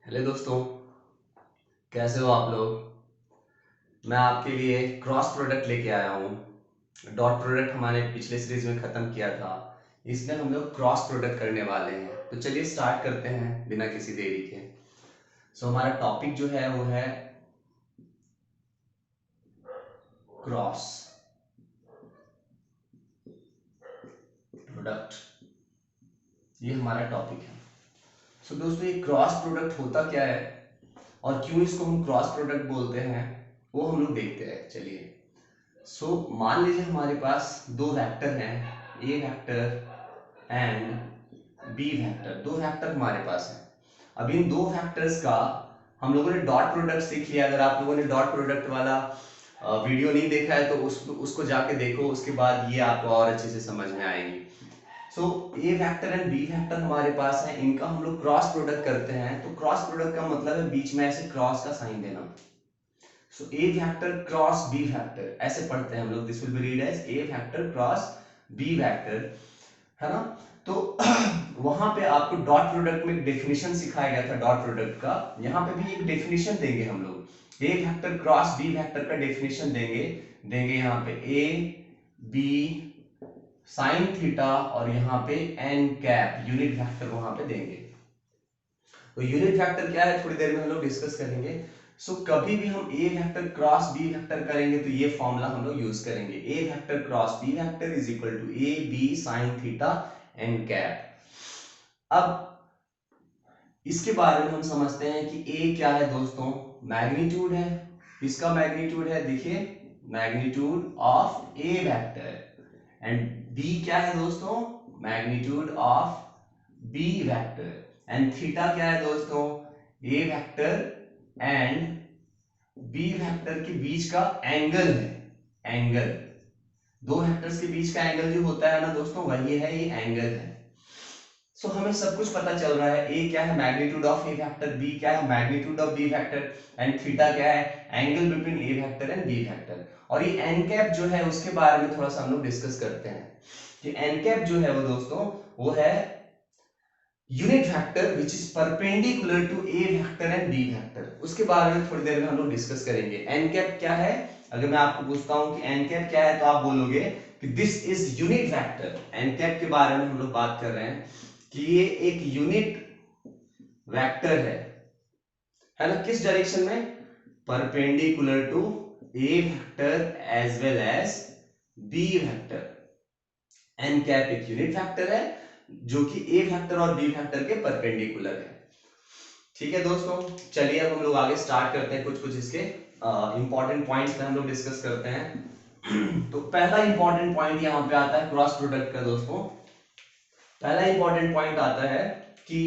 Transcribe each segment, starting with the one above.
Hello दोस्तों, कैसे हो आप लोग। मैं आपके लिए क्रॉस प्रोडक्ट लेके आया हूँ। डॉट प्रोडक्ट हमारे पिछले सीरीज में खत्म किया था। इसमें हम लोग क्रॉस प्रोडक्ट करने वाले हैं, तो चलिए स्टार्ट करते हैं बिना किसी देरी के। हमारा टॉपिक जो है वो है क्रॉस प्रोडक्ट। ये हमारा टॉपिक है। दोस्तों, ये क्रॉस प्रोडक्ट होता क्या है और क्यों इसको हम क्रॉस प्रोडक्ट बोलते हैं, वो हम लोग देखते हैं। चलिए, मान लीजिए हमारे पास दो वेक्टर हैं, A vector and b vector. दो वेक्टर हमारे पास है। अब इन दो वेक्टर्स का हम लोगों ने डॉट प्रोडक्ट सीख लिया। अगर आप लोगों ने डॉट प्रोडक्ट वाला वीडियो नहीं देखा है तो उसको जाके देखो, उसके बाद ये आपको और अच्छे से समझ में आएंगी। ए वेक्टर एंड बी वेक्टर हमारे पास है, इनका हम लोग क्रॉस प्रोडक्ट करते हैं। तो क्रॉस प्रोडक्ट का मतलब है बीच में ऐसे क्रॉस का साइन देना। A vector cross B vector ऐसे पढ़ते हैं हम लोग। This will be read as a vector cross B vector, है ना। तो वहां पे आपको डॉट प्रोडक्ट में एक डेफिनेशन सिखाया गया था डॉट प्रोडक्ट का। यहां पे भी एक डेफिनेशन देंगे हम लोग। ए वेक्टर क्रॉस बी वेक्टर का डेफिनेशन देंगे देंगे यहाँ पे ए बी साइन थीटा और यहाँ पे एन कैप यूनिट वेक्टर वहां पे देंगे। तो यूनिट वेक्टर क्या है थोड़ी देर में हम लोग डिस्कस करेंगे। कभी भी हम A vector cross B vector करेंगे तो ये फॉर्मूला हम लोग यूज करेंगे। A vector cross B vector is equal to A B sine theta N cap. अब इसके बारे में हम समझते हैं कि ए क्या है दोस्तों, मैग्नीट्यूड है। इसका मैग्नीट्यूड है, देखिए, magnitude of a vector. And b क्या है दोस्तों, magnitude of b vector. And theta क्या है दोस्तों, a vector and b vector के बीच का एंगल है। एंगल, दो वेक्टर्स के बीच का एंगल जो होता है ना दोस्तों, वही है ये एंगल है। हमें सब कुछ पता चल रहा है। ए क्या है, magnitude of a vector. B क्या है, magnitude of b vector. And theta क्या है, angle between a vector and b vector. और ये एन कैप जो है उसके बारे में थोड़ा सा हम लोग डिस्कस करते हैं कि एन कैप जो है वो दोस्तों वो है unit vector which is perpendicular to a vector and b vector. उसके बारे में थोड़ी देर में हम लोग डिस्कस करेंगे। एन कैप क्या है, अगर मैं आपको पूछता हूं कि एन कैप क्या है तो आप बोलोगे कि this is unit vector. N cap के बारे में हम लोग बात कर रहे हैं कि ये एक यूनिट वेक्टर है ना। किस डायरेक्शन में, perpendicular to a vector as well as b vector. N cap एक यूनिट वेक्टर है जो कि ए वेक्टर और बी वेक्टर के परपेंडिकुलर है। ठीक है दोस्तों, चलिए अब हम लोग आगे स्टार्ट करते हैं। कुछ कुछ इसके इंपॉर्टेंट पॉइंट्स पे हम लोग डिस्कस करते हैं। तो पहला इंपॉर्टेंट पॉइंट यहाँ पे आता है क्रॉस प्रोडक्ट का दोस्तों। पहला इंपॉर्टेंट पॉइंट आता है कि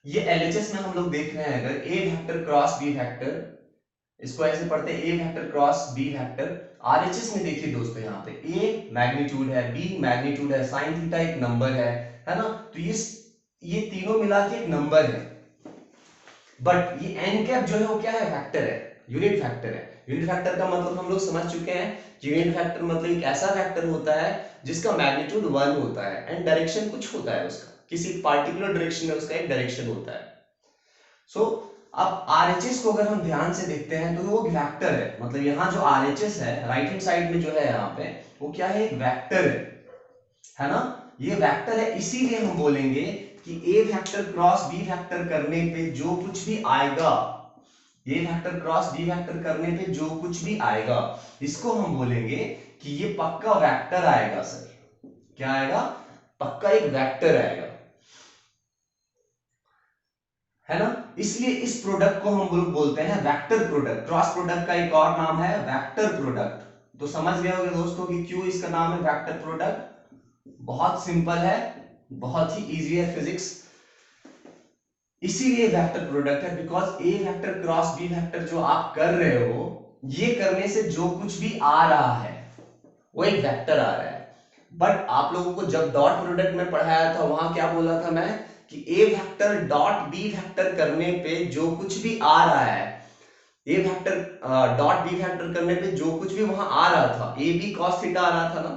ये एलएचएस में हम लोग देख रहे हैं, अगर A vector cross B vector, इसको ऐसे पढ़ते हैं A vector cross B vector. RHS में देखिए दोस्तों, यहाँ पे ए मैग्नीट्यूड है, बी मैग्नीट्यूड है, साइन थीटा एक नंबर है ना। तो ये तीनों मिला के एक नंबर है। बट ये एन कैप जो है वो क्या है, वेक्टर है, यूनिट वेक्टर है। यूनिट वेक्टर का मतलब हम लोग समझ चुके हैं कि यूनिट वेक्टर मतलब एक ऐसा वेक्टर होता है जिसका मैग्नीट्यूड 1 होता है एंड डायरेक्शन कुछ होता है उसका, किसी पार्टिकुलर डायरेक्शन में उसका एक डायरेक्शन होता है। अब आरएचएस को अगर हम ध्यान से देखते हैं तो वो वेक्टर है। मतलब यहाँ जो आरएचएस है राइट हैंड साइड में जो है यहाँ पे, वो क्या है, एक वेक्टर है ना। ये वेक्टर है, इसीलिए हम बोलेंगे कि ए वेक्टर क्रॉस बी वेक्टर करने पे जो कुछ भी आएगा, ए वेक्टर क्रॉस बी वेक्टर करने पे जो कुछ भी आएगा, इसको हम बोलेंगे कि ये पक्का वेक्टर आएगा। सर क्या आएगा, पक्का एक वेक्टर आएगा, है ना। इसलिए इस प्रोडक्ट को हम लोग बोलते हैं वेक्टर प्रोडक्ट। क्रॉस प्रोडक्ट का एक और नाम है वेक्टर प्रोडक्ट। तो समझ गए होंगे दोस्तों कि क्यों इसका नाम है वेक्टर प्रोडक्ट। बहुत सिंपल है, बहुत ही इजी है फिजिक्स, इसीलिए वेक्टर प्रोडक्ट है। Because a vector cross B vector जो आप कर रहे हो, ये करने से जो कुछ भी आ रहा है वो एक वेक्टर आ रहा है। बट आप लोगों को जब डॉट प्रोडक्ट में पढ़ाया था वहां क्या बोला था मैं, कि ए वेक्टर डॉट बी वेक्टर करने पे जो कुछ भी आ रहा है, ए वेक्टर डॉट बी वेक्टर करने पे जो कुछ भी वहां आ रहा था, ए बी कॉस थीटा आ रहा था ना।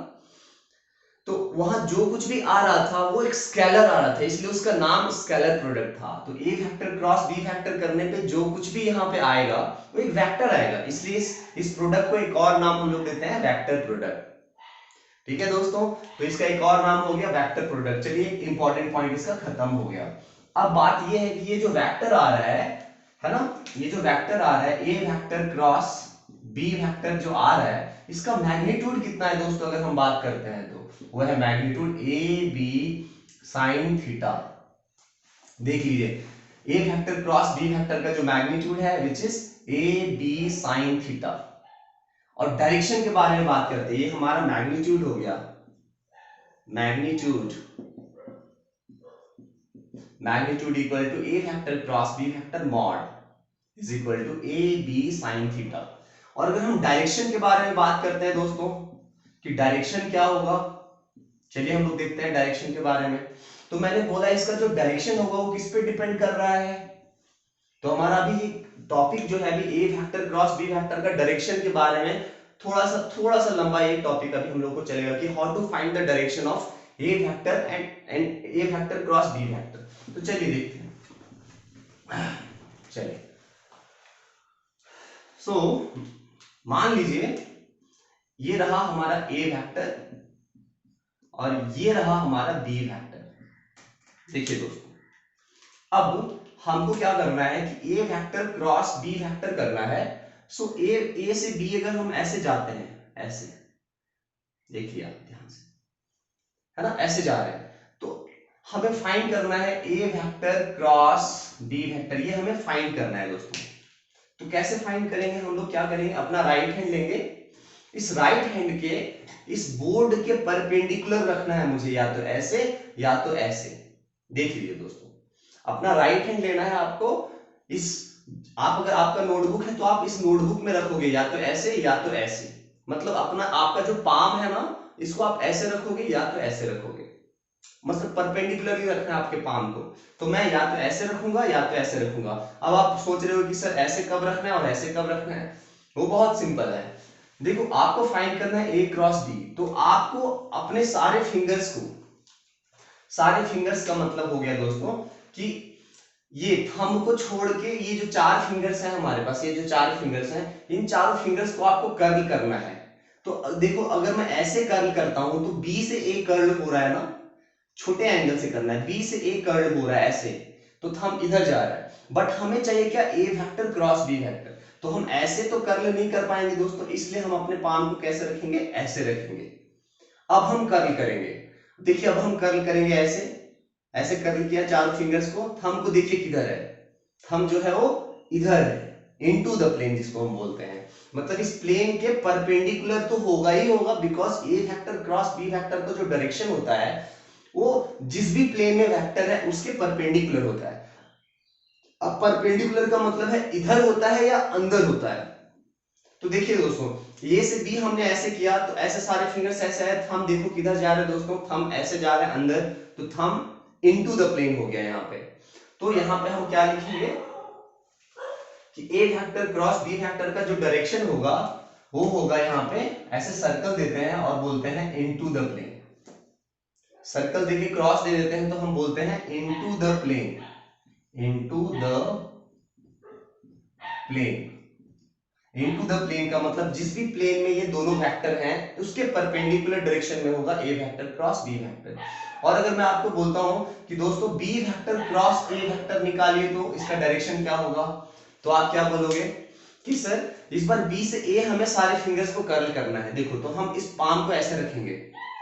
तो वहां जो कुछ भी आ रहा था वो एक स्केलर आ रहा था, इसलिए उसका नाम स्केलर प्रोडक्ट था। तो ए फैक्टर क्रॉस बी फैक्टर करने पे जो कुछ भी यहाँ पे आएगा वो एक वेक्टर आएगा, इसलिए इस प्रोडक्ट को एक और नाम हम लोग देते हैं वेक्टर प्रोडक्ट। ठीक है दोस्तों, तो इसका एक और नाम हो गया वेक्टर प्रोडक्ट। चलिए इंपॉर्टेंट पॉइंट इसका खत्म हो गया। अब बात ये है कि ये जो वेक्टर आ रहा है ना, ये जो वेक्टर आ रहा है ए वेक्टर क्रॉस बी वेक्टर जो आ रहा है, इसका मैग्नीट्यूड कितना है दोस्तों, अगर हम बात करते हैं तो वो है magnitude a B sine theta. देख लीजिए a vector cross B vector का जो मैग्नीट्यूड है which is a B sine theta. और डायरेक्शन के बारे में बात करते हैं, ये हमारा मैग्नीट्यूड हो गया, magnitude magnitude equal to a vector cross B vector mod is equal to A B sine theta. और अगर हम डायरेक्शन के बारे में बात करते हैं दोस्तों कि डायरेक्शन क्या होगा, चलिए हम लोग देखते हैं डायरेक्शन के बारे में। तो मैंने बोला इसका जो डायरेक्शन होगा वो किस पे डिपेंड कर रहा है, तो हमारा अभी टॉपिक जो है अभी ए वेक्टर क्रॉस बी वेक्टर का डायरेक्शन के बारे में थोड़ा सा लंबा ये टॉपिक अभी हम लोग को चलेगा कि how to find the direction of a vector and a vector cross B vector. तो चलिए देखते हैं। चलिए सो मान लीजिए ये रहा हमारा ए वेक्टर और ये रहा हमारा बी वेक्टर। देखिए दोस्तों अब हमको क्या करना है कि ए वेक्टर क्रॉस बी वेक्टर करना है। सो ए से बी अगर हम ऐसे जाते हैं, ऐसे देखिए आप ध्यान से, है ना, ऐसे जा रहे हैं, तो हमें फाइंड करना है ए वेक्टर क्रॉस बी वेक्टर, ये हमें फाइंड करना है दोस्तों। तो कैसे फाइंड करेंगे, हम लोग क्या करेंगे, अपना राइट हैंड लेंगे, इस राइट हैंड के इस बोर्ड के परपेंडिकुलर रखना है मुझे, या तो ऐसे या तो ऐसे। देख लीजिए दोस्तों, अपना राइट हैंड लेना है आपको, इस आप अगर आपका नोटबुक है तो आप इस नोटबुक में रखोगे या तो ऐसे या तो ऐसे, मतलब अपना आपका जो पाम है ना इसको आप ऐसे रखोगे या तो ऐसे रखोगे, मतलब परपेंडिकुलरली रखना है आपके पाम को। तो मैं या तो ऐसे रखूंगा या तो ऐसे रखूंगा। अब आप सोच रहे हो कि सर ऐसे कब रखना है और ऐसे कब रखना है, वो बहुत सिंपल है। देखो आपको फाइंड करना है ए क्रॉस बी, तो आपको अपने सारे फिंगर्स को, सारे फिंगर्स का मतलब हो गया दोस्तों कि ये थंब को छोड़ के ये जो चार फिंगर्स हैं हमारे पास, ये जो चार फिंगर्स हैं, इन चारों फिंगर्स को आपको कर्ल करना है। तो देखो अगर मैं ऐसे कर्ल करता हूं तो बी से ए कर्ल हो रहा है ना, छोटे एंगल से करना है, बी से ए कर्ल हो रहा है ऐसे, तो थंब इधर जा रहा है। बट हमें चाहिए क्या, ए वेक्टर क्रॉस बी वेक्टर, तो हम ऐसे तो कर्ल नहीं कर पाएंगे दोस्तों, इसलिए हम अपने पाम को कैसे रखेंगे, ऐसे रखेंगे। अब हम कर्ल करेंगे, देखिए अब हम कर्ल करेंगे ऐसे, ऐसे कर्ल किया चारों फिंगर्स को, थंब को देखिए किधर है, थंब जो है वो इधर है, इनटू द प्लेन जिसको हम बोलते हैं, मतलब इस प्लेन के परपेंडिकुलर तो होगा ही होगा, because a vector cross B vector का जो डायरेक्शन होता है वो जिस भी प्लेन में वेक्टर है उसके परपेंडिकुलर होता है। अब परपेंडिकुलर का मतलब है इधर होता है या अंदर होता है। तो देखिए दोस्तों ए से बी हमने ऐसे किया, तो ऐसे सारे फिंगर्स ऐसे है, थंब देखो किधर जा रहे हैं दोस्तों, थंब ऐसे जा रहे हैं अंदर, तो थंब इनटू द प्लेन हो गया यहाँ पे। तो यहाँ पे हम क्या लिखेंगे कि ए वेक्टर क्रॉस बी वेक्टर का जो डायरेक्शन होगा वो होगा यहाँ पे, ऐसे सर्कल देते हैं और बोलते हैं इनटू द प्लेन, सर्कल देके क्रॉस दे देते हैं तो हम बोलते हैं into the plane, into the plane. Into the plane का मतलब जिस भी प्लेन में ये दोनों वेक्टर हैं उसके परपेंडिकुलर डायरेक्शन में होगा a vector cross B vector. और अगर मैं आपको बोलता हूं कि दोस्तों बी वेक्टर क्रॉस ए वेक्टर निकालिए तो इसका डायरेक्शन क्या होगा, तो आप क्या बोलोगे कि सर इस बार बी से ए हमें सारे फिंगर्स को कर्ल करना है। देखो तो हम इस पाम को ऐसे रखेंगे,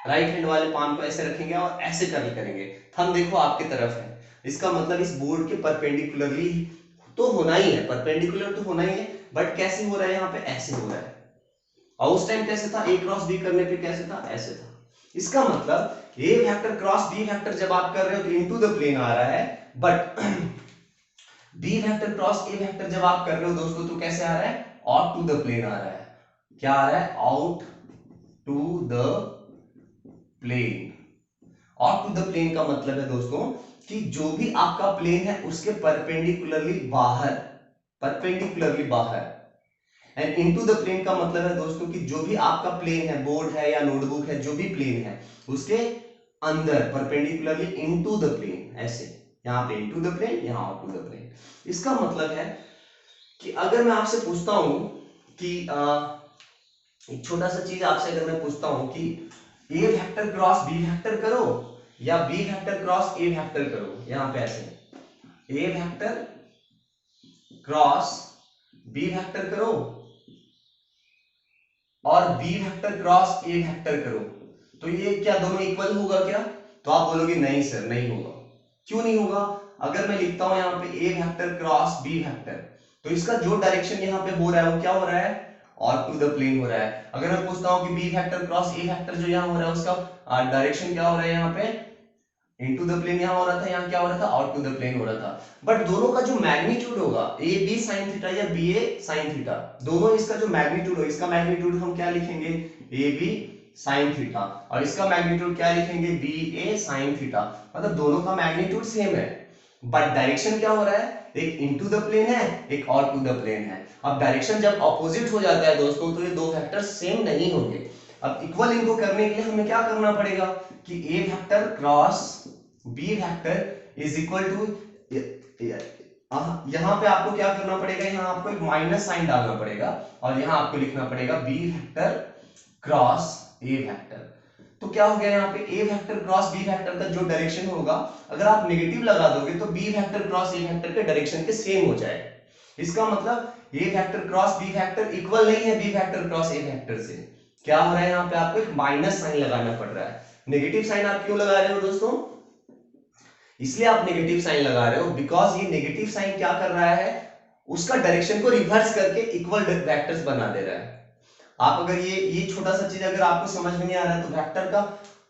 राइट हैंड वाले पाम को ऐसे रखेंगे और ऐसे कर्ल करेंगे, थंब देखो आपकी तरफ है, इसका मतलब इस बोर्ड के परपेंडिकुलरली तो होना ही है, परपेंडिकुलर तो होना ही है, बट कैसे हो रहा है, यहाँ पे ऐसे हो रहा है। और उस टाइम कैसे था, ए क्रॉस बी करने पे कैसे था, ऐसे था। इसका मतलब A vector cross B vector जब आप कर रहे हो तो इनटू द प्लेन आ रहा है, but b vector cross A vector जब आप कर रहे हो दोस्तों तो कैसे आ रहा है, आउट टू द प्लेन आ रहा है। क्या आ रहा है, out to the plane. Out to the plane का मतलब है दोस्तों कि जो भी आपका प्लेन है उसके परपेंडिकुलरली बाहर, परपेंडिकुलरली बाहर। एंड इनटू द प्लेन का मतलब है दोस्तों कि जो भी आपका प्लेन है, बोर्ड है या नोटबुक है, जो भी प्लेन है उसके अंदर परपेंडिकुलरली इनटू द प्लेन, ऐसे यहाँ पे इनटू द प्लेन, यहाँ आउट टू द प्लेन। इसका मतलब है कि अगर मैं आपसे पूछता हूं कि एक छोटा सा चीज आपसे अगर मैं पूछता हूं कि ए वेक्टर क्रॉस बी वेक्टर करो या बी वेक्टर क्रॉस ए वेक्टर करो, यहां पे ऐसे a vector cross B vector करो और बी वेक्टर क्रॉस ए वेक्टर करो, तो ये क्या दोनों इक्वल होगा क्या? तो आप बोलोगे नहीं सर, नहीं होगा। क्यों नहीं होगा? अगर मैं लिखता हूं यहाँ पे ए वेक्टर क्रॉस बी वेक्टर, तो इसका जो डायरेक्शन यहाँ पे हो रहा है वो क्या हो रहा है? और टू द प्लेन हो रहा है। अगर मैं पूछता हूँ कि बी वेक्टर क्रॉस ए वेक्टर जो यहाँ हो रहा है उसका डायरेक्शन क्या हो रहा है? यहाँ पे इनटू द प्लेन यहाँ हो रहा था, यहाँ क्या हो रहा था? आउट टू द प्लेन हो रहा था। बट दोनों का जो मैग्नीट्यूड होगा, ए बी साइन थीटा या बी ए साइन थीटा, दोनों इसका जो मैग्नीट्यूड होगा, इसका मैग्नीट्यूड हम क्या लिखेंगे? ए बी साइन थीटा, और इसका मैग्नीट्यूड क्या लिखेंगे? बी ए साइन थीटा। मतलब दोनों का मैग्नीट्यूड सेम है, बट डायरेक्शन क्या हो रहा है? एक इनटू द प्लेन है, एक आउट टू द प्लेन है। अब डायरेक्शन जब ऑपोजिट हो जाता है दोस्तों, तो ये दो वेक्टर सेम नहीं होंगे। अब इक्वल इनको करने के लिए हमें क्या करना पड़ेगा कि ए vector cross B vector is equal to, यहां पे आपको क्या करना पड़ेगा? यहां आपको एक माइनस साइन डालना पड़ेगा और यहां आपको लिखना पड़ेगा बी वेक्टर क्रॉस ए वेक्टर। तो क्या हो गया यहाँ पे? ए वेक्टर क्रॉस बी वेक्टर का जो डायरेक्शन होगा, अगर आप नेगेटिव लगा दोगे तो बी वेक्टर क्रॉस ए वेक्टर के डायरेक्शन के सेम हो जाएगा। इसका मतलब A vector cross B vector equal नहीं है बी वेक्टर क्रॉस ए वेक्टर से। क्या हो रहा है यहाँ पे? आपको एक माइनस साइन लगाना पड़ रहा है। नेगेटिव साइन आप क्यों लगा रहे हो दोस्तों? इसलिए आप नेगेटिव साइन लगा रहे हो बिकॉज ये नेगेटिव साइन क्या कर रहा है? उसका डायरेक्शन को रिवर्स करके इक्वल वेक्टर्स बना दे रहा है। आप अगर ये छोटा सा चीज अगर आपको समझ में नहीं आ रहा है तो वेक्टर का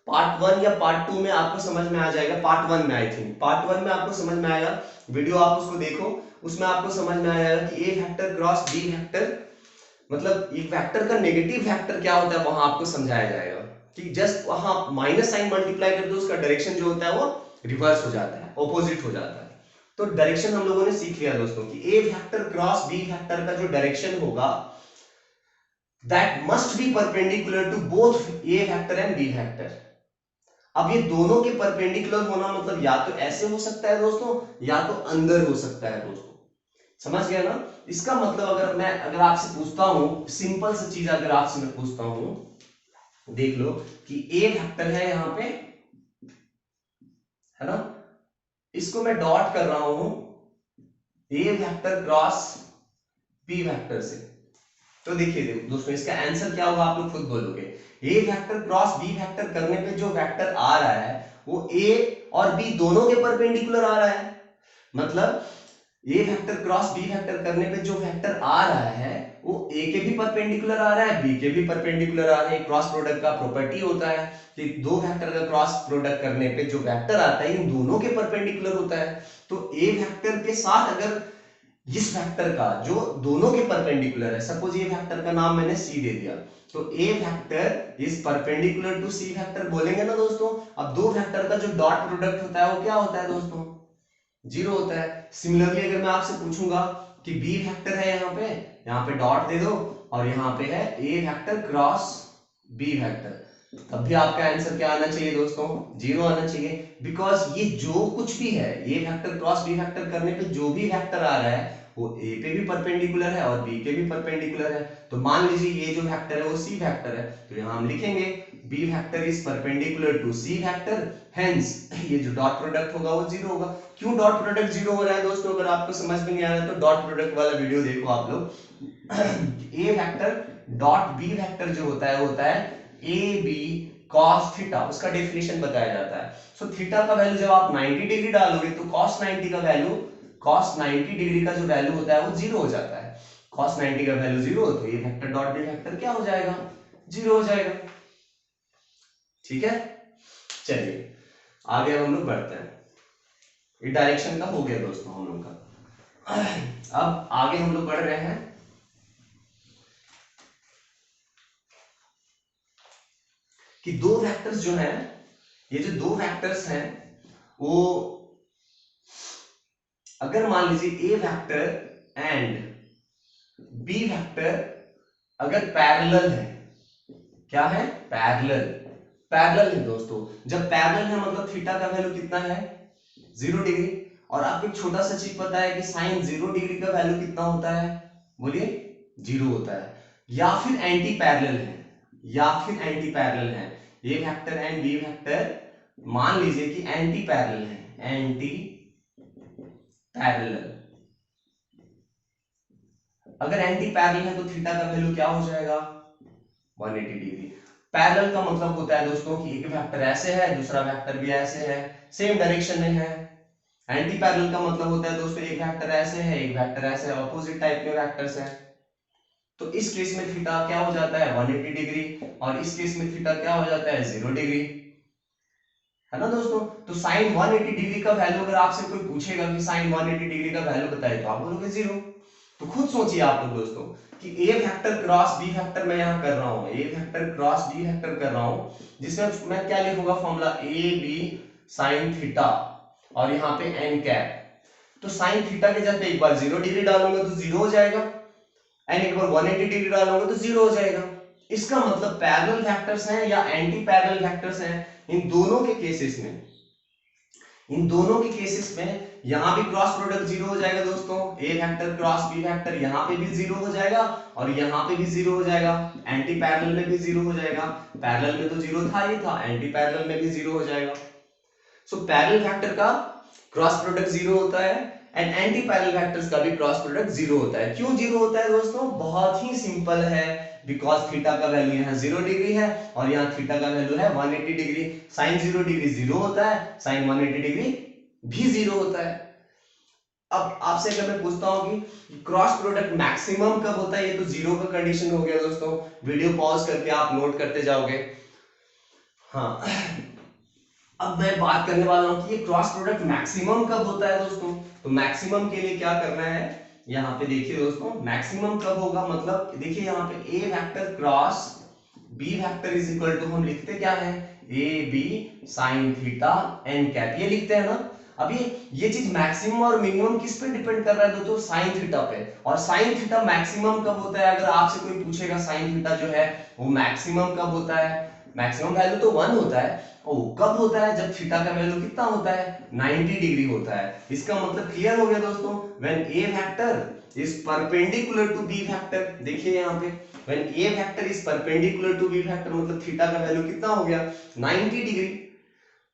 पार्ट 1 या पार्ट 2 में आपको समझ में आ जाएगा। पार्ट 1 में, आई थिंक पार्ट 1 में आपको समझ में आएगा, वीडियो आप उसको देखो, उसमें आपको समझ में आ जाएगा कि ए वेक्टर क्रॉस बी वेक्टर, मतलब एक वेक्टर का नेगेटिव वेक्टर क्या होता है वहां आपको समझाया जाएगा कि जस्ट वहां माइनस साइन मल्टीप्लाई कर दो, उसका डायरेक्शन जो होता है वो रिवर्स हो जाता है, ऑपोजिट हो जाता है। तो डायरेक्शन हम लोगों ने सीख लिया दोस्तों कि ए वेक्टर क्रॉस बी वेक्टर का जो डायरेक्शन होगा that must be perpendicular to both a vector and b vector। अब ये दोनों के परपेंडिकुलर होना मतलब या तो ऐसे हो सकता है दोस्तों, या तो अंदर हो सकता है दोस्तों। समझ गया ना? इसका मतलब अगर आपसे पूछता हूं, सिंपल सी चीज अगर आपसे मैं पूछता हूं, देख लो कि a वेक्टर है यहां पे, है ना, इसको मैं डॉट कर रहा हूं a vector cross b vector से, तो देखिए दोस्तों इसका आंसर क्या होगा आप लोग खुद बोलोगे। ए वेक्टर क्रॉस बी वेक्टर करने पे जो वेक्टर आ रहा है वो ए और बी दोनों के परपेंडिकुलर आ रहा है। मतलब A vector cross B vector करने पे जो वेक्टर आ रहा है वो ए के भी परपेंडिकुलर आ रहा है, बी के भी परपेंडिकुलर आ रहा है। क्रॉस प्रोडक्ट का प्रॉपर्टी होता है कि दो वेक्टर का क्रॉस प्रोडक्ट करने पे जो वेक्टर आता है इन दोनों के परपेंडिकुलर होता है। तो ए वेक्टर के साथ अगर इस वेक्टर का जो दोनों के परपेंडिकुलर है, सपोज ये वेक्टर का नाम मैंने सी दे दिया, तो A vector is perpendicular to C vector बोलेंगे ना दोस्तों। अब दो वेक्टर का जो डॉट प्रोडक्ट होता है वो क्या होता है दोस्तों? जीरो होता है। सिमिलरली अगर मैं आपसे पूछूंगा कि बी वेक्टर है यहाँ पे डॉट दे दो और यहाँ पे है ए वेक्टर क्रॉस बी वेक्टर, तब भी आपका आंसर क्या आना चाहिए दोस्तों? जीरो आना चाहिए। बिकॉज ये जो कुछ भी है ए वेक्टर क्रॉस बी वेक्टर करने पे जो भी वेक्टर आ रहा है वो ए पे भी परपेंडिकुलर है और बी के भी परपेंडिकुलर है। तो मान लीजिए ये जो वेक्टर है वो सी वेक्टर है, तो यहाँ हम लिखेंगे b vector is perpendicular to C vector, hence ये जो डॉट प्रोडक्ट होगा वो जीरो होगा। क्यों डॉट प्रोडक्ट जीरो हो रहा है दोस्तों? अगर आपको समझ में नहीं आ रहा है तो डॉट प्रोडक्ट वाला वीडियो देखो आप लोग। ए वेक्टर डॉट बी वेक्टर जो होता है वो होता है ए बी cos थीटा, उसका डेफिनेशन बताया जाता है। सो थीटा का वैल्यू जब आप 90 डिग्री डालोगे तो cos 90 का वैल्यू, cos 90 डिग्री का जो वैल्यू होता है वो जीरो हो जाता है। cos 90 का वैल्यू जीरो, तो ये वेक्टर डॉट बी वेक्टर क्या हो जाएगा? जीरो हो जाएगा। ठीक है, चलिए आगे हम लोग बढ़ते हैं। ये डायरेक्शन का हो गया दोस्तों हम लोग का। अब आगे हम लोग बढ़ रहे हैं कि दो वेक्टर्स जो हैं, ये जो दो वेक्टर्स हैं वो अगर मान लीजिए a vector and b vector अगर पैरेलल है, क्या है, पैरेलल, पैरेलल है दोस्तों। जब पैरेलल है मतलब थीटा का वैल्यू कितना है, 0 डिग्री। और आपको एक छोटा सा चीज पता है कि साइन 0 डिग्री का वैल्यू कितना होता है, बोलिए 0 होता है। या फिर एंटी पैरेलल है, या फिर एंटी पैरेलल है, ए वेक्टर एंड बी वेक्टर मान लीजिए कि एंटी पैरेलल है, एंटी पैरेलल। अगर एंटी पैरेलल है तो थीटा का वैल्यू क्या हो जाएगा, 180 डिग्री। पैरेलल का मतलब होता है दोस्तों कि एक वेक्टर ऐसे है, दूसरा वेक्टर भी ऐसे है, सेम डायरेक्शन में है। एंटी पैरेलल का मतलब होता है दोस्तों एक वेक्टर ऐसे है, एक वेक्टर ऐसे है, ऑपोजिट टाइप के वेक्टर्स हैं। तो इस केस में थीटा क्या हो जाता है, 180 डिग्री, और इस केस में थीटा क्या हो जाता है, 0 डिग्री, है ना दोस्तों। तो साइन 180 डिग्री का वैल्यू अगर आपसे कोई पूछेगा कि साइन 180 डिग्री का वैल्यू बताइए, तो आप बोलोगे 0। तो खुद सोचिए आप लोग दोस्तों कि ए वेक्टर क्रॉस बी वेक्टर मैं यहां कर रहा हूं, a vector cross B vector कर रहा हूं, जिसमें मैं क्या लिखूंगा formula, a B sine theta, और यहाँ पे एन कैप। तो साइन थीटा के जब एक बार 0 डिग्री डालूंगा तो 0 हो जाएगा, एंड एक बार 180 डिग्री डालूंगा तो 0 हो जाएगा। इसका मतलब पैरेलल वेक्टर्स हैं या एंटी पैरेलल वेक्टर्स हैं, इन दोनों के केसेस में, इन दोनों के केसेस में यहां भी क्रॉस प्रोडक्ट 0 हो जाएगा दोस्तों, a vector cross B vector यहां पे भी 0 हो जाएगा और यहां पे भी 0 हो जाएगा, एंटी पैरेलल में भी 0 हो जाएगा। पैरेलल में तो 0 था ही था, एंटी पैरेलल में भी 0 हो जाएगा। सो पैरेलल वेक्टर का क्रॉस प्रोडक्ट 0 होता है, एंड एंटी पैरेलल वेक्टर्स का भी क्रॉस प्रोडक्ट 0 होता है। क्यों 0 होता है दोस्तों, बहुत ही सिंपल है, बिकॉज थीटा का वैल्यू यहाँ 0 डिग्री है और यहाँ थीटा का वैल्यू है 180 डिग्री। साइन 0 डिग्री 0 होता है, साइन 180 डिग्री भी 0 होता है। अब आपसे अगर मैं पूछता हूं कि क्रॉस प्रोडक्ट मैक्सिमम कब होता है, ये तो 0 का कंडीशन हो गया दोस्तों, वीडियो पॉज करके आप नोट करते जाओगे। हाँ, अब मैं बात करने वाला हूं कि ये क्रॉस प्रोडक्ट मैक्सिमम कब होता है दोस्तों। तो मैक्सिमम के लिए क्या करना है, यहाँ पे देखिए दोस्तों, मैक्सिमम कब होगा, मतलब देखिए यहाँ पे ए vector cross B vector is equal to, हम लिखते क्या है, A B sine theta N cap, ये लिखते हैं ना। अब ये चीज मैक्सिमम और मिनिमम किस पे डिपेंड कर रहा है दोस्तों, साइन थीटा पे। और साइन थीटा मैक्सिमम कब होता है, अगर आपसे कोई पूछेगा साइन थीटा जो है वो मैक्सिमम कब होता है, मैक्सिमम वैल्यू तो 1 होता है। ओ कब होता है, जब थीटा का वैल्यू कितना होता है, 90 डिग्री होता है। इसका मतलब क्लियर हो गया दोस्तों, when a vector is perpendicular to b vector, देखिए यहाँ पे when a vector is perpendicular to b vector, मतलब थीटा का वैल्यू कितना हो गया, 90 डिग्री।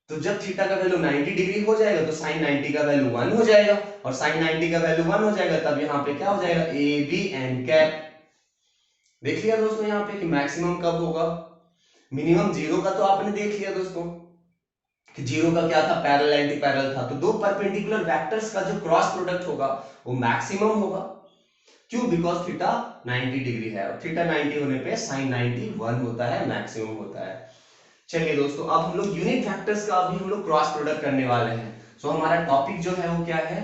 तो जब थीटा का वैल्यू 90 डिग्री हो जाएगा तो साइन 90 का वैल्यू 1 हो जाएगा, और साइन 90 का वैल्यू 1 हो जाएगा, तब यहाँ पे क्या हो जाएगा, ए बी एन कैप। देख लिया दोस्तों यहाँ पे कि मैक्सिमम कब होगा। मिनिमम 0 का तो आपने देख लिया दोस्तों कि 0 का क्या था, पैरेलल एंटी पैरेलल था। तो दो परपेंडिकुलर वेक्टर्स का जो क्रॉस प्रोडक्ट होगा वो मैक्सिमम होगा। क्यों, बिकॉज थीटा 90 डिग्री है, और थीटा 90 होने पे साइन 91 होता है, मैक्सिमम होता है। चलिए दोस्तों, अब हम लोग यूनिट वेक्टर्स का अभी हम लोग क्रॉस प्रोडक्ट करने वाले हैं। सो हमारा टॉपिक जो है वो क्या है,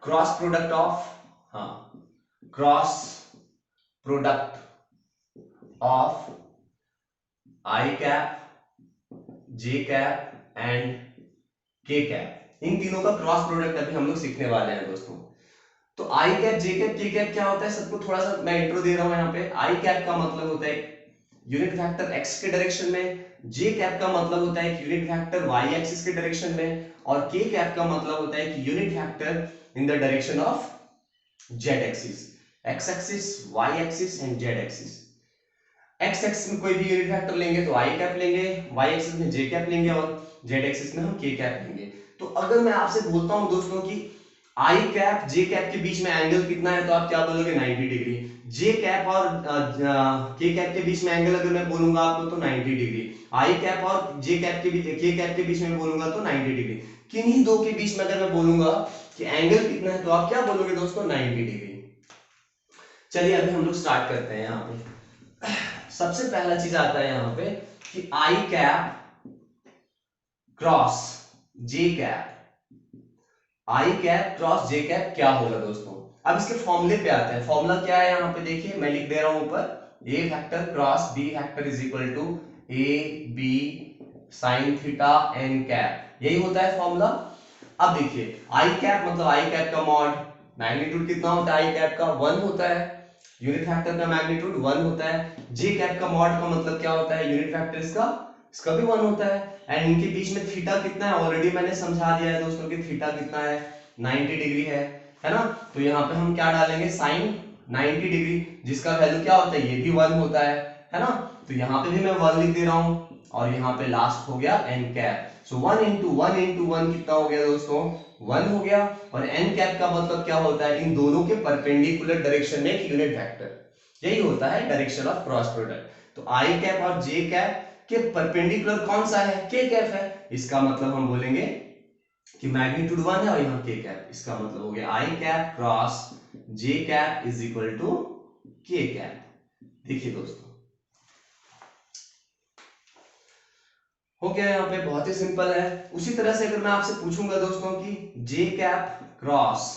क्रॉस प्रोडक्ट ऑफ, हाँ, cross product of I cap, J cap and के कैप, इन तीनों का क्रॉस प्रोडक्ट अभी हम लोग सीखने वाले हैं दोस्तों। तो आई कैप, जे कैप, के कैप क्या होता है, सबको थोड़ा सा मैं इंट्रो दे रहा हूं यहाँ पे। आई कैप का मतलब होता है यूनिट वेक्टर एक्स के डायरेक्शन में, जे कैप का मतलब होता है यूनिट वेक्टर वाई एक्सिस के डायरेक्शन में, और के कैप का मतलब होता है कि unit vector in the direction of z axis, x axis, y axis and z axis. X axis में कोई भी यूनिट वेक्टर लेंगे तो आई कैप लेंगे, वाई एक्सिस में जे कैप लेंगे, और जेड एक्सिस में हम के कैप लेंगे। तो अगर मैं आपसे बोलता हूं दोस्तों कि आई कैप जे कैप के बीच में एंगल कितना है, तो आप क्या बोलोगे, 90 डिग्री। जे कैप और के कैप के बीच में एंगल अगर मैं बोलूंगा आपको तो 90 डिग्री। आई कैप और जे कैप के बीच, के कैप के बीच में बोलूंगा तो 90 डिग्री। किन्हीं दो के बीच में अगर मैं बोलूंगा कि एंगल कितना है, तो आप क्या बोलोगे दोस्तों, 90 डिग्री। चलिए अभी हम लोग स्टार्ट करते हैं। यहाँ पे सबसे पहला चीज आता है यहाँ पे कि आई कैप क्रॉस जे कैप, आई कैप क्रॉस जे कैप क्या होगा दोस्तों। अब इसके फॉर्मूले पे आते हैं। फॉर्मूला क्या है यहाँ पे देखिए, मैं लिख दे रहा हूं ऊपर, A vector cross B vector is equal to A B sine theta N cap, यही होता है फॉर्मूला। अब देखिए आई कैप मतलब आई कैप का मॉड मैग्नीट्यूड कितना होता है आई कैप का 1 होता है, यूनिट वेक्टर का मैग्नीट्यूड 1 होता है। जे कैप का मॉड का मतलब क्या होता है, यूनिट वेक्टर इसका भी 1 होता है। एंड इनके बीच में थीटा कितना है ऑलरेडी मैंने समझा दिया है दोस्तों कि थीटा कितना है 90 डिग्री है ना। तो यहाँ पे हम क्या डालेंगे साइन 90 डिग्री, जिसका वैल्यू क्या होता है ये भी 1 होता है ना। तो यहाँ पे भी मैं 1 लिख दे रहा हूँ और यहाँ पे लास्ट हो गया एन कैप। सो 1 इंटू 1 इंटू 1 कितना हो गया दोस्तों 1 हो गया। और एन कैप का मतलब क्या होता है, इन दोनों के परपेंडिकुलर डायरेक्शन में एक यूनिट वेक्टर, यही होता है डायरेक्शन ऑफ क्रॉस प्रोडक्ट। तो आई कैप और जे कैप के परपेंडिकुलर कौन सा है, के कैप है। इसका मतलब हम बोलेंगे कि मैग्नीट्यूड 1 है और यहाँ के कैप, इसका मतलब हो गया i cap cross j cap is equal to k cap. देखिए दोस्तों हो गया यहाँ पे, बहुत ही सिंपल है। उसी तरह से अगर मैं आपसे पूछूंगा दोस्तों कि जे कैप क्रॉस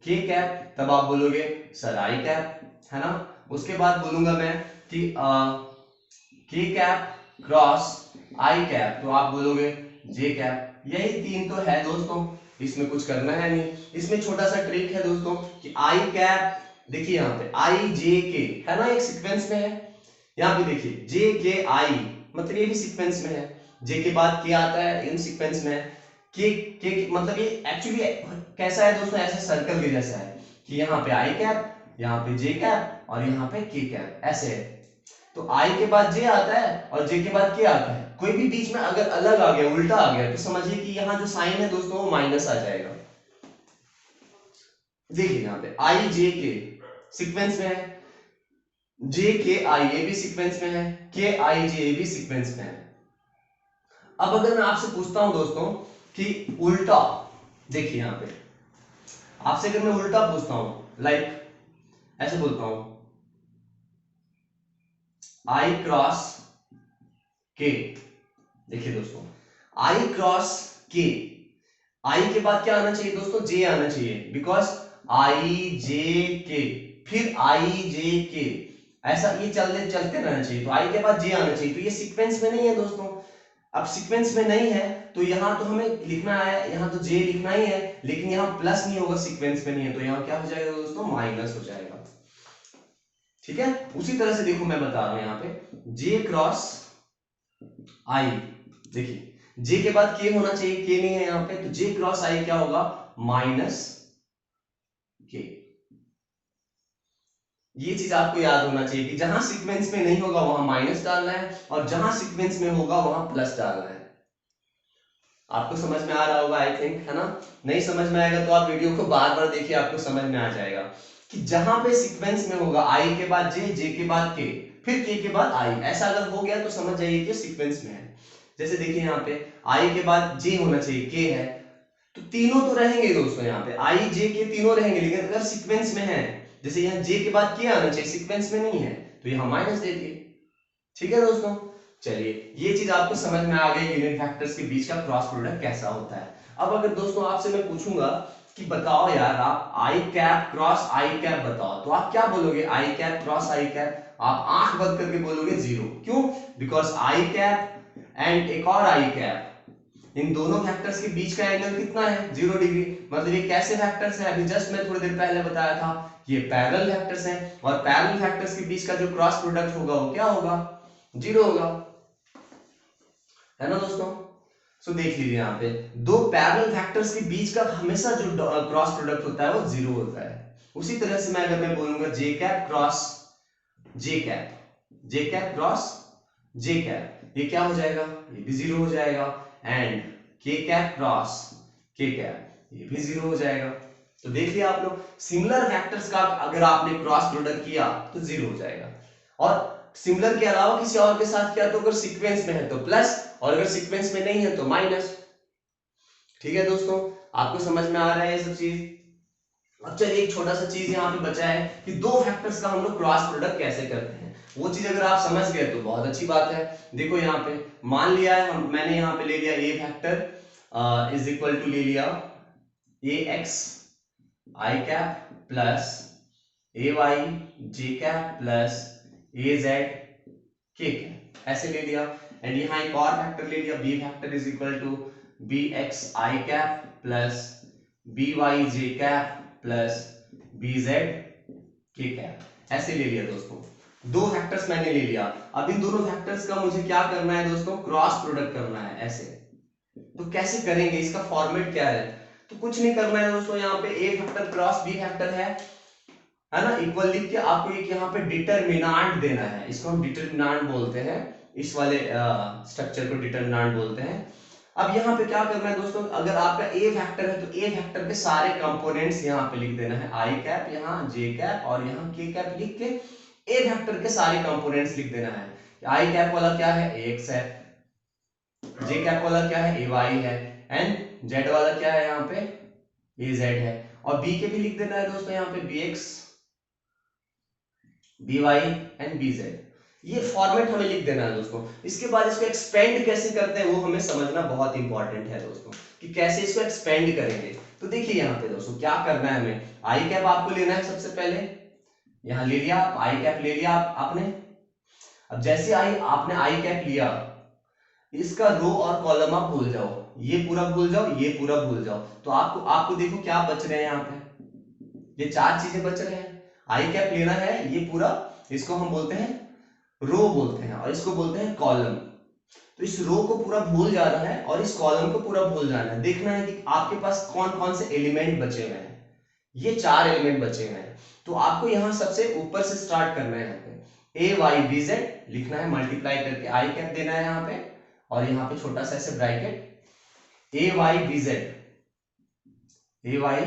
के कैप, तब आप बोलोगे सर आई कैप, है ना। उसके बाद बोलूंगा मैं कि के कैप क्रॉस आई कैप, तो आप बोलोगे जे कैप। यही तीन तो है दोस्तों, इसमें कुछ करना है नहीं। इसमें छोटा सा ट्रिक है दोस्तों कि आई कैप, देखिए यहाँ पे आई जे के है ना, एक सीक्वेंस में है। यहाँ पे देखिए जे के आई, मतलब ये भी सीक्वेंस में है। जे के बाद के आता है, इन सीक्वेंस में है। के मतलब ये एक्चुअली कैसा है दोस्तों, ऐसे सर्कल के जैसा है कि यहाँ पे आई कैप, यहाँ पे जे कैप और यहाँ पे के कैप, ऐसे है। तो आई के बाद जे आता है और जे के बाद के आता है। कोई भी बीच में अगर अलग आ गया, उल्टा आ गया, तो समझिए कि यहाँ जो साइन है दोस्तों वो माइनस आ जाएगा। देखिए यहाँ पे आई जे के सीक्वेंस में है, जे के आई ये भी सीक्वेंस में है, के आई जे भी सीक्वेंस में है। अब अगर मैं आपसे पूछता हूं दोस्तों कि उल्टा, देखिए यहां पे आपसे अगर मैं उल्टा पूछता हूं, लाइक ऐसे बोलता हूं आई क्रॉस के, देखिए दोस्तों आई क्रॉस के, आई के बाद क्या आना चाहिए दोस्तों, जे आना चाहिए, बिकॉज आई जे के, फिर आई जे के, ऐसा ये चलते रहना चाहिए। तो आई के बाद जे आना चाहिए, तो ये सीक्वेंस में नहीं है दोस्तों। अब सीक्वेंस में नहीं है तो यहां तो हमें लिखना है, यहां तो जे लिखना ही है, लेकिन यहां प्लस नहीं होगा, सीक्वेंस में नहीं है, तो यहां क्या हो जाएगा दोस्तों, माइनस हो जाएगा। ठीक है, उसी तरह से देखो मैं बता रहा हूं यहां पे जे क्रॉस आई, देखिए जे के बाद के होना चाहिए, के नहीं है यहां पे, तो जे क्रॉस आई क्या होगा, माइनस के। ये चीज आपको याद होना चाहिए कि जहां सीक्वेंस में नहीं होगा वहां माइनस डालना है और जहां सीक्वेंस में होगा वहां प्लस डालना है। आपको समझ में आ रहा होगा आई थिंक, है ना। नहीं समझ में आएगा तो आप वीडियो को बार बार देखिए, आपको समझ में आ जाएगा कि जहां पे सीक्वेंस में होगा आई के बाद जे, जे के बाद के, फिर के बाद आई, ऐसा अगर हो गया तो समझ जाइए कि सीक्वेंस में है। जैसे देखिए यहाँ पे आई के बाद जे होना चाहिए, के है, तो तीनों तो रहेंगे दोस्तों, यहाँ पे आई जे के तीनों रहेंगे, लेकिन अगर सीक्वेंस में है, जैसे यहाँ जे के बाद के आना चाहिए, सीक्वेंस में नहीं है, तो यहाँ माइनस दे दिए। ठीक है दोस्तों, चलिए ये चीज आपको समझ में आ गई यूनिट वेक्टर्स के बीच का क्रॉस प्रोडक्ट कैसा होता है। अब अगर दोस्तों आपसे मैं पूछूंगा कि बताओ यार आप आई कैप क्रॉस आई कैप बताओ, तो आप क्या बोलोगे, आई कैप क्रॉस आई कैप, आप आंख बंद करके बोलोगे जीरो। क्यों, बिकॉज आई कैप एंड एक और आई कैप, इन दोनों फैक्टर्स के बीच का एंगल कितना है, 0 डिग्री। मतलब ये कैसे फैक्टर्स हैं, अभी जस्ट मैं थोड़ी देर पहले बताया था, ये पैरेलल फैक्टर्स हैं, और पैरेलल फैक्टर्स के बीच का जो क्रॉस प्रोडक्ट होगा वो क्या होगा, 0 होगा, है ना दोस्तों। सो देख लीजिए यहाँ पे दो पैरेलल फैक्टर्स के बीच का हमेशा जो क्रॉस प्रोडक्ट होता है वो 0 होता है। उसी तरह से मैं अगर मैं बोलूंगा जे कैप क्रॉस जे कैप, जे कैप क्रॉस जे कैप, ये क्या हो जाएगा, ये भी 0 हो जाएगा। एंड के कैप क्रॉस के कैप, ये भी 0 हो जाएगा। तो देख लिया आप लोग, सिमिलर फैक्टर्स का अगर आपने क्रॉस प्रोडक्ट किया तो 0 हो जाएगा, और सिमिलर के अलावा किसी और के साथ किया तो अगर सीक्वेंस में है तो प्लस, और अगर सीक्वेंस में नहीं है तो माइनस। ठीक है दोस्तों, आपको समझ में आ रहा है ये सब चीज। अब चलिए एक छोटा सा चीज यहाँ पे बचा है कि दो फैक्टर्स का हम लोग क्रॉस प्रोडक्ट कैसे करते हैं, वो चीज अगर आप समझ गए तो बहुत अच्छी बात है। देखो यहाँ पे मान लिया है मैंने यहाँ पे ले लिया ए फैक्टर इज इक्वल टू ले लिया ए x i cap plus A Y j cap plus A Z k cap, ऐसे ले लिया। एंड यहाँ एक और फैक्टर ले लिया b vector is equal to b x i cap plus b y j cap plus b z k cap, ऐसे ले लिया दोस्तों। दो फैक्टर्स मैंने ले लिया। अब इन दोनों फैक्टर्स का मुझे क्या करना है दोस्तों, क्रॉस प्रोडक्ट करना है ऐसे। तो कैसे करेंगे, इसका फॉर्मेट क्या है? तो कुछ नहीं करना है दोस्तों, यहाँ पे ए फैक्टर क्रॉस बी फैक्टर है ना, इक्वल लिख के आपको एक यहाँ पे डिटरमिनेंट देना है, इसको हम डिटरमिनेंट बोलते हैं, इस वाले स्ट्रक्चर को डिटरमिनेंट बोलते हैं। अब यहाँ पे क्या करना है दोस्तों, अगर आपका ए फैक्टर है तो ए फैक्टर के सारे कंपोनेंट्स यहाँ पे लिख देना है, आई कैप यहाँ, जे कैप और यहाँ के कैप लिख के ए फैक्टर के सारे कंपोनेंट्स लिख देना है। आई कैप वाला क्या है, एक्स है, जे कैप वाला क्या है, ए वाई है, एंड जेड वाला क्या है यहाँ पे, ए जेड है, और बी के भी लिख देना है दोस्तों यहाँ पे b x, b y and b z. ये फॉर्मेट हमें लिख देना है दोस्तों। इसके बाद इसको एक्सपेंड कैसे करते हैं वो हमें समझना बहुत इंपॉर्टेंट है दोस्तों, कि कैसे इसको एक्सपेंड करेंगे। तो देखिए यहाँ पे दोस्तों क्या करना है हमें, आई कैप आपको लेना है सबसे पहले, यहाँ ले लिया आप, आई कैप ले लिया आपने। अब जैसे आपने आई कैप लिया, इसका रो और कॉलम आप भूल जाओ, ये पूरा भूल जाओ, ये पूरा भूल जाओ, तो आपको देखो क्या बच रहे हैं यहाँ पे, ये चार चीजें बच रहे हैं। आई कैप लेना है, ये पूरा, इसको हम बोलते हैं रो बोलते हैं, और इसको बोलते हैं कॉलम। तो इस रो को पूरा भूल जाना है और इस कॉलम को पूरा भूल जाना है। देखना है कि आपके पास कौन कौन से एलिमेंट बचे हुए हैं, ये चार एलिमेंट बचे हुए हैं। तो आपको यहाँ सबसे ऊपर से स्टार्ट करना है, यहाँ पे ए वाई बी जेड लिखना है, मल्टीप्लाई करके आई कैप देना है यहाँ पे, और यहाँ पे छोटा सा ऐसे ब्रैकेट ए वाई बी जेड, ए वाई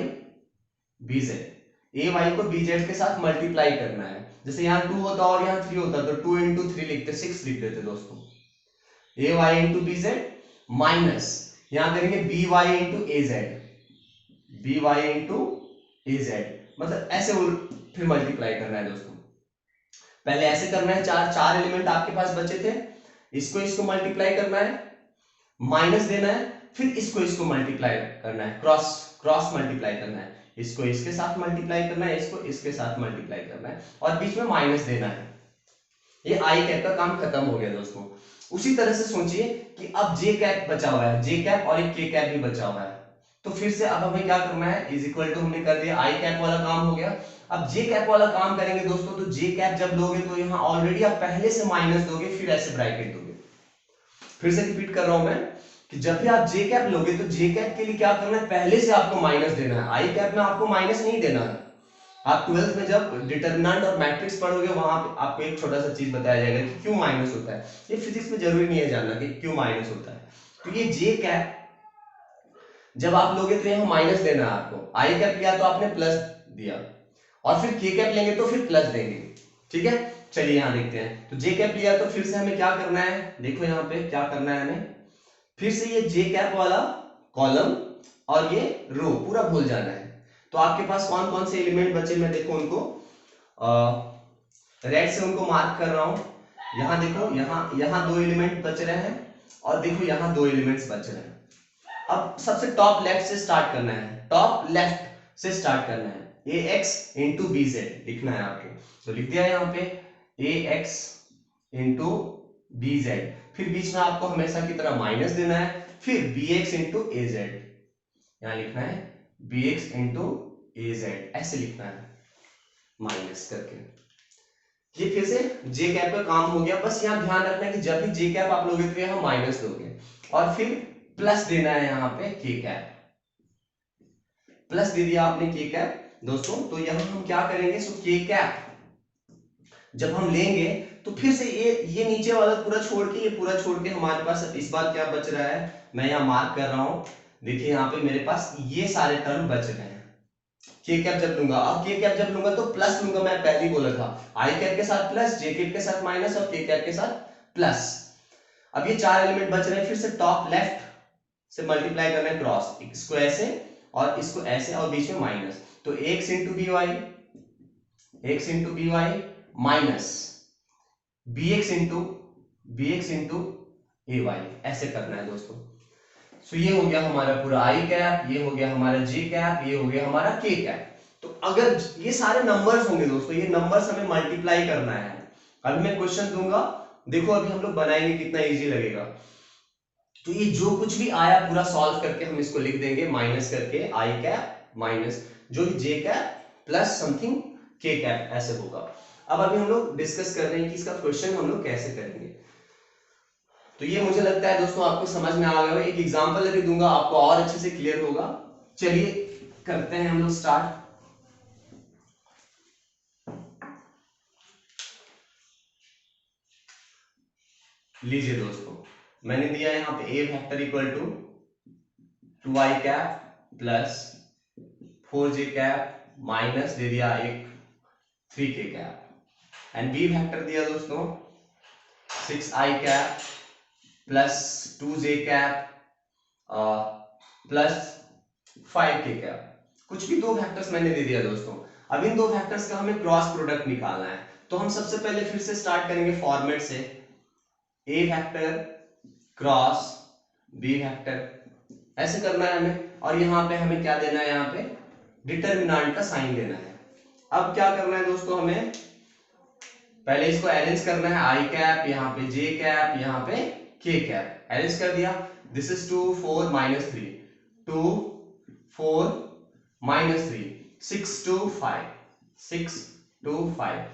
बी जेड, ए वाई को बी जेड के साथ मल्टीप्लाई करना है। जैसे यहाँ 2 होता और यहाँ 3 होता तो 2 इंटू 3 लिखते, 6 लिख देते दोस्तों। A y into b z minus यहाँ करेंगे b y into a z, b y into a z, मतलब ऐसे फिर मल्टीप्लाई करना है दोस्तों। पहले ऐसे करना है, चार एलिमेंट आपके पास बचे थे, इसको मल्टीप्लाई करना है, माइनस देना है, फिर इसको मल्टीप्लाई करना है, क्रॉस मल्टीप्लाई करना है, इसको इसके साथ मल्टीप्लाई करना है, इसको इसके साथ मल्टीप्लाई करना है, और बीच में माइनस देना है। ये आई कैप का काम खत्म हो गया दोस्तों। उसी तरह से सोचिए कि अब जे कैप बचा हुआ है, जे कैप और एक के कैप भी बचा हुआ है, तो फिर से अब हमें क्या करना है, इज इक्वल टू हमने कर दिया, आई कैप वाला काम हो गया। अब जे कैप वाला काम करेंगे दोस्तों, तो जे कैप जब लोगे तो यहाँ ऑलरेडी आप पहले से माइनस दोगे, फिर ऐसे ब्रैकेट दोगे। फिर से रिपीट कर रहा हूं मैं कि जब भी आप जे कैप लोगे तो जे कैप के लिए क्या करना है, पहले से आपको माइनस देना है। आई कैप में आपको माइनस नहीं देना है। आप 12th में जब डिटरमिनेंट और मैट्रिक्स पढ़ोगे वहां पे आपको एक छोटा सा चीज बताया जाएगा कि क्यों माइनस होता है। ये फिजिक्स में जरूरी नहीं है जानना कि क्यों माइनस होता है। तो ये जे कैप जब आप लोगे तो यहाँ माइनस देना है आपको, आई कैप लिया तो आपने प्लस दिया, और फिर के कैप लेंगे तो फिर प्लस देंगे। ठीक है, चलिए यहाँ देखते हैं। तो जे कैप लिया तो फिर से हमें क्या करना है, देखो यहाँ पे क्या करना है हमें, फिर से ये जे कैप वाला कॉलम और ये रो पूरा भूल जाना है। तो आपके पास कौन कौन से एलिमेंट बचे, मैं देखो उनको रेड से उनको मार्क कर रहा हूं। यहाँ देखो, यहाँ 2 एलिमेंट बच रहे हैं, और देखो यहाँ 2 एलिमेंट्स बच रहे हैं। अब सबसे टॉप लेफ्ट से स्टार्ट करना है, टॉप लेफ्ट से स्टार्ट करना है, ए एक्स इंटू बी जेड लिखना है आपको। तो लिख दिया यहाँ पे ए एक्स इंटू बी जेड, फिर बीच में आपको हमेशा की तरह माइनस देना है, फिर B x into a Z, यहां लिखना है B x into a Z, ऐसे लिखना है माइनस करके। ये फिर से जे कैप का काम हो गया। बस यहाँ ध्यान रखना है कि जब भी जे कैप आप लोगे तो यहाँ माइनस दोगे, और फिर प्लस देना है यहाँ पे के कैप, प्लस दे दिया आपने के कैप दोस्तों। तो यहाँ हम क्या करेंगे, सो के कैप जब हम लेंगे तो फिर से ये नीचे वाला पूरा छोड़ के, ये पूरा छोड़ के हमारे पास इस बार क्या बच रहा है, मैं यहाँ मार्क कर रहा हूं, देखिए यहाँ पे मेरे पास ये सारे टर्म बच रहे हैं। के कैप जब लूंगा, अब के कैप जब लूंगा तो प्लस लूंगा, मैं पहले ही बोला था, आई कैप के साथ प्लस, जे कैप के साथ माइनस और के कैप के साथ प्लस। अब ये 4 एलिमेंट बच रहे हैं, फिर से टॉप लेफ्ट से मल्टीप्लाई करना है क्रॉस, इसको ऐसे और इसको ऐसे और बीच में माइनस, तो x into b y, x into b y minus b x into a y, ऐसे करना है दोस्तों। सो ये हो गया हमारा पूरा आई कैप, ये हो गया हमारा जे कैप, ये हो गया हमारा के कैप। तो अगर ये सारे नंबर्स होंगे दोस्तों, ये नंबर्स हमें मल्टीप्लाई करना है। अभी मैं क्वेश्चन दूंगा, देखो अभी हम लोग बनाएंगे कितना इजी लगेगा। तो ये जो कुछ भी आया पूरा सॉल्व करके हम इसको लिख देंगे, माइनस करके आई कैप माइनस जो कि जे कैप प्लस समथिंग के कैप ऐसे होगा। अब अभी हम लोग डिस्कस कर रहे हैं कि इसका क्वेश्चन हम लोग कैसे करेंगे। तो ये मुझे लगता है दोस्तों आपको समझ में आ गया होगा। एक एग्जांपल अभी दूंगा, आपको और अच्छे से क्लियर होगा। चलिए करते हैं हम लोग स्टार्ट। लीजिए दोस्तों, मैंने दिया यहाँ पे ए vector equal to 2i cap plus 4j cap minus दे दिया एक 3k cap and b vector दिया दोस्तों 6i cap plus 2j cap plus 5k cap. कुछ भी दो वेक्टर्स मैंने दे दिया दोस्तों। अब इन दो वेक्टर्स का हमें क्रॉस प्रोडक्ट निकालना है। तो हम सबसे पहले फिर से स्टार्ट करेंगे फॉर्मेट से, ए वेक्टर क्रॉस बी वेक्टर ऐसे करना है हमें। और यहाँ पे हमें क्या देना है, यहाँ पे डिटरमिनेंट का साइन देना है। अब क्या करना है दोस्तों, हमें पहले इसको अरेंज करना है। आई कैप, यहाँ पे जे कैप, यहाँ पे के कैप अरेंज कर दिया। This is 2 4 -3 2 4 -3 6 2 5 6 2 5।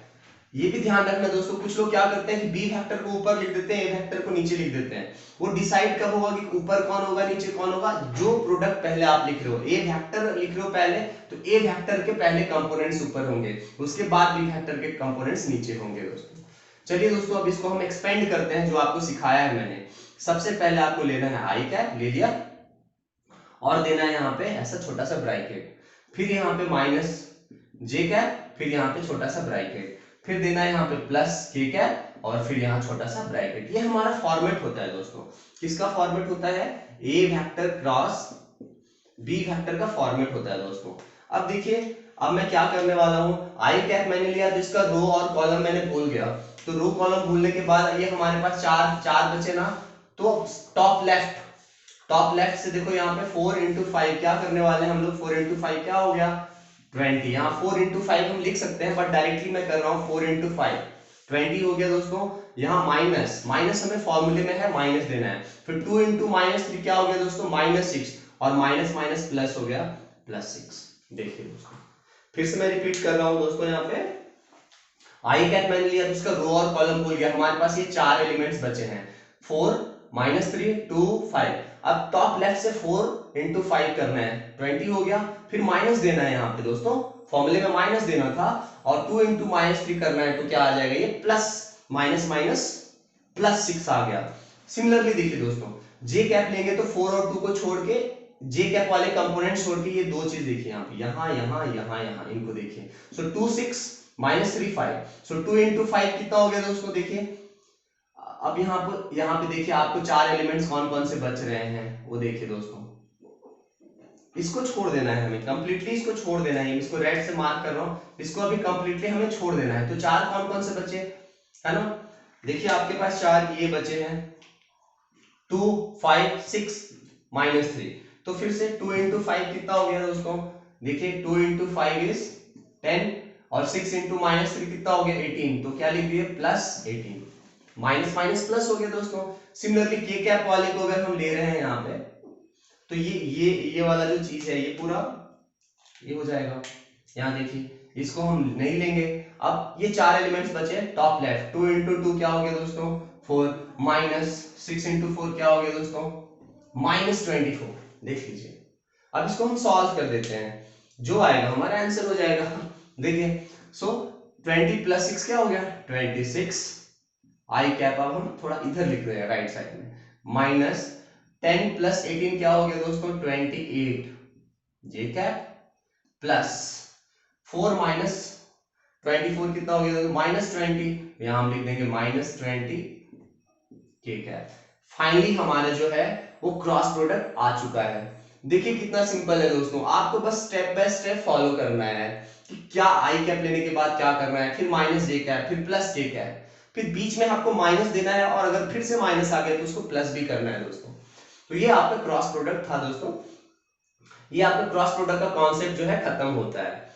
ये भी ध्यान रखना दोस्तों, कुछ लोग क्या करते हैं कि बी वेक्टर को ऊपर लिख देते हैं, ए वेक्टर को नीचे लिख देते हैं। वो डिसाइड कब होगा कि ऊपर कौन होगा नीचे कौन होगा, जो प्रोडक्ट पहले आप लिख रहे हो। ए वेक्टर लिख रहे हो पहले, तो ए वेक्टर के पहले कंपोनेंट्स ऊपर होंगे, उसके बाद बी वेक्टर के कंपोनेंट्स नीचे होंगे दोस्तों। चलिए दोस्तों, अब इसको हम एक्सपेंड करते हैं जो आपको सिखाया है मैंने। सबसे पहले आपको लेना है आई कैप, ले लिया, और देना है यहाँ पे ऐसा छोटा सा ब्रैकेट, फिर यहाँ पे माइनस जे कैप, फिर यहाँ पे छोटा सा ब्रैकेट, फिर देना है यहाँ पे प्लस के कैप, और फिर यहाँ छोटा सा ब्रैकेट। ये हमारा फॉर्मेट होता है दोस्तों। किसका फॉर्मेट होता है, ए वेक्टर क्रॉस बी वेक्टर का फॉर्मेट होता है दोस्तों। अब देखिए, अब मैं क्या करने वाला हूँ, आई कैप मैंने लिया, जिसका रो और कॉलम मैंने भूल गया, तो रो कॉलम भूलने के बाद ये हमारे पास चार बचे ना। तो टॉप लेफ्ट से देखो, यहाँ पे 4 × 5 क्या करने वाले हैं हम लोग, 4 × 5 क्या हो गया 20। यहाँ 4 × 5 हम लिख सकते हैं, बट डायरेक्टली मैं कर रहा हूँ 4 × 5 20 हो गया दोस्तों। यहाँ माइनस हमें फॉर्मूले में है माइनस देना है, फिर 2 × -3 क्या हो गया दोस्तों -6, और माइनस माइनस प्लस हो गया +6। देखिए दोस्तों, फिर से मैं रिपीट कर रहा हूं दोस्तों। यहाँ पे आई कैप मैंने लिया, जिसका रो और कॉलम भूल गया। हमारे पास ये 4 एलिमेंट्स बचे हैं, 4 -3 2 5। अब टॉप लेफ्ट से 4 × 5 करना है, 20 हो गया, फिर माइनस देना है यहाँ पे दोस्तों, फॉर्मूले में माइनस देना था, और 2 × -3 करना है, तो क्या आ जाएगा, ये प्लस माइनस माइनस +6 आ गया। सिमिलरली देखिए दोस्तों, जे कैप लेंगे तो 4 और 2 को छोड़ के, जे कैप वाले कंपोनेंट छोड़ के, ये दो चीज देखिए यहाँ पे, यहाँ इनको देखिए। सो 2 6 -3 5, सो 2 × 5 कितना हो गया दोस्तों, देखिए। अब यहाँ पे देखिए आपको 4 एलिमेंट्स कौन कौन से बच रहे हैं, वो देखिए दोस्तों। इसको छोड़ देना है हमें कंप्लीटली, इसको छोड़ देना है, इसको रेड से मार्क कर रहा हूं, इसको अभी कंप्लीटली हमें छोड़ देना है। तो 4 कौन कौन से बचे, है ना, देखिए आपके पास 4 ये बचे हैं, 2 5 6 -3। तो फिर से 2 × 5 कितना हो गया दोस्तों, देखिए 2 × 5 इज 10, और 6 × -3 कितना हो गया 18। तो क्या लिख दिए +18, माइनस माइनस प्लस हो गया दोस्तों। सिमिलरली के कैप वाले को अगर हम ले रहे हैं यहाँ पे, तो ये वाला जो चीज है, ये पूरा ये हो जाएगा। यहाँ देखिए, इसको हम नहीं लेंगे। अब ये 4 एलिमेंट्स बचे टॉप लेफ्ट, 2 × 2 क्या हो गया दोस्तों 4, -6 × 4 क्या हो गया दोस्तों -24। देख लीजिए, अब इसको हम सॉल्व कर देते हैं, जो आएगा हमारा आंसर हो जाएगा। देखिए, सो 20 + 6 क्या हो गया 26। आई कैप अब हम थोड़ा इधर लिख रहे हैं राइट साइड में, -10 + 18 क्या हो गया दोस्तों 28 जे कैप, प्लस 4 - 24 कितना हो गया -20, यहां हम लिख देंगे -20 के कैप। फाइनली हमारा जो है वो क्रॉस प्रोडक्ट आ चुका है। देखिए कितना सिंपल है दोस्तों, आपको बस स्टेप बाय स्टेप फॉलो करना है कि क्या आई कैप लेने के बाद क्या करना है, फिर -j कैप, फिर +j कैप, फिर बीच में आपको माइनस देना है, और अगर फिर से माइनस आ गया तो उसको प्लस भी करना है दोस्तों। तो ये आपका क्रॉस प्रोडक्ट था दोस्तों। ये आपका क्रॉस प्रोडक्ट का कॉन्सेप्ट जो है खत्म होता है।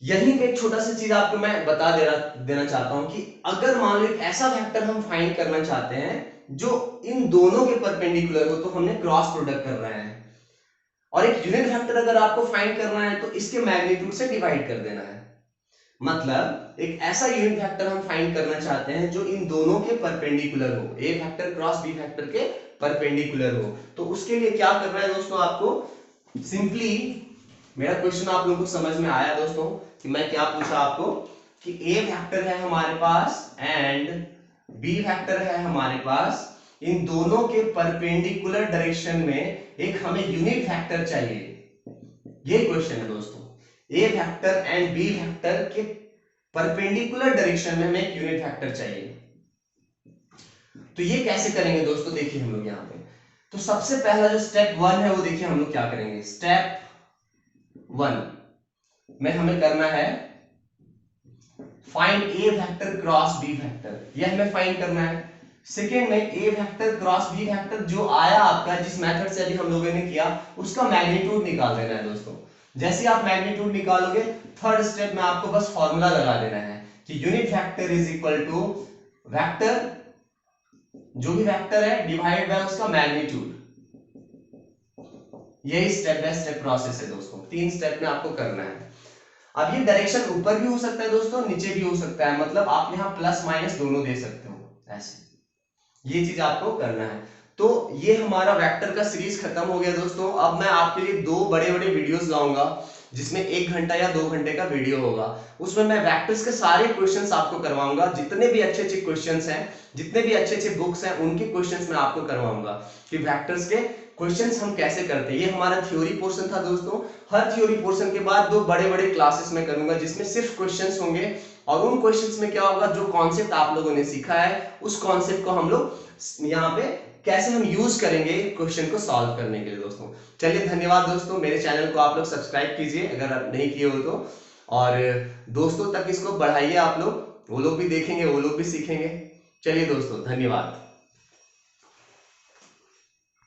यहीं पे एक छोटा सा चीज आपको मैं बता देना चाहता हूं कि अगर मान लो एक ऐसा वेक्टर हम फाइंड करना चाहते हैं जो इन दोनों के परपेंडिकुलर हो, तो हमने क्रॉस प्रोडक्ट कर रहे हैं। और एक यूनिट वेक्टर अगर आपको फाइंड करना है तो इसके मैग्नीट्यूड से डिवाइड कर देना है। मतलब एक ऐसा यूनिट वेक्टर हम फाइंड करना चाहते हैं जो इन दोनों के परपेंडिकुलर हो, ए वेक्टर क्रॉस बी वेक्टर के परपेंडिकुलर हो। तो उसके लिए क्या करना है दोस्तों, आपको सिंपली, मेरा क्वेश्चन आप लोगों को समझ में आया दोस्तों कि मैं क्या पूछा आपको, कि ए वेक्टर है हमारे पास एंड बी वेक्टर है हमारे पास, इन दोनों के परपेंडिकुलर डायरेक्शन में एक हमें यूनिट वेक्टर चाहिए। ये क्वेश्चन है दोस्तों, a vector and b vector के परपेंडिकुलर डायरेक्शन में हमें एक यूनिट वेक्टर चाहिए। तो ये कैसे करेंगे दोस्तों, देखिए हम लोग यहाँ पे, तो सबसे पहला जो स्टेप 1 है वो देखिए हम लोग क्या करेंगे। स्टेप 1 में हमें करना है फाइंड ए वेक्टर क्रॉस बी वेक्टर, ये हमें फाइंड करना है। सेकेंड में ए वेक्टर क्रॉस बी वेक्टर जो आया आपका, जिस मेथड से अभी हम लोगों ने किया, उसका मैग्नीट्यूड निकाल देना है दोस्तों। जैसे आप मैग्नीट्यूड निकालोगे, थर्ड स्टेप में आपको बस फॉर्मूला लगा देना है कि unit vector is equal to vector, जो भी वेक्टर है डिवाइड बाय उसका मैग्नीट्यूड। यही स्टेप बाय स्टेप प्रोसेस है दोस्तों, 3 स्टेप में आपको करना है। अब ये डायरेक्शन ऊपर भी हो सकता है दोस्तों, नीचे भी हो सकता है, मतलब आप यहाँ प्लस माइनस दोनों दे सकते हो, ऐसे ये चीज आपको करना है। तो ये हमारा वेक्टर का सीरीज खत्म हो गया दोस्तों। अब मैं आपके लिए 2 बड़े बड़े वीडियोस लाऊंगा, जिसमें 1 घंटा या 2 घंटे का वीडियो होगा। उसमें मैं वेक्टर्स के सारे क्वेश्चंस आपको करवाऊंगा, जितने भी अच्छे अच्छे क्वेश्चंस हैं, जितने भी अच्छे अच्छे बुक्स हैं, उनके क्वेश्चंस मैं आपको करवाऊंगा कि वेक्टर्स के क्वेश्चंस हम कैसे करते हैं। ये हमारा थ्योरी पोर्शन था दोस्तों। हर थ्योरी पोर्शन के बाद 2 बड़े बड़े क्लासेस में करूंगा, जिसमें सिर्फ क्वेश्चंस होंगे, और उन क्वेश्चंस में क्या होगा, जो कॉन्सेप्ट आप लोगों ने सीखा है उस कॉन्सेप्ट को हम लोग यहाँ पे कैसे हम यूज करेंगे क्वेश्चन को सॉल्व करने के लिए दोस्तों। चलिए धन्यवाद दोस्तों, मेरे चैनल को आप लोग सब्सक्राइब कीजिए अगर आप नहीं किए हो तो, और दोस्तों तक इसको बढ़ाइए आप लोग, वो लोग भी देखेंगे, वो लोग भी सीखेंगे। चलिए दोस्तों धन्यवाद।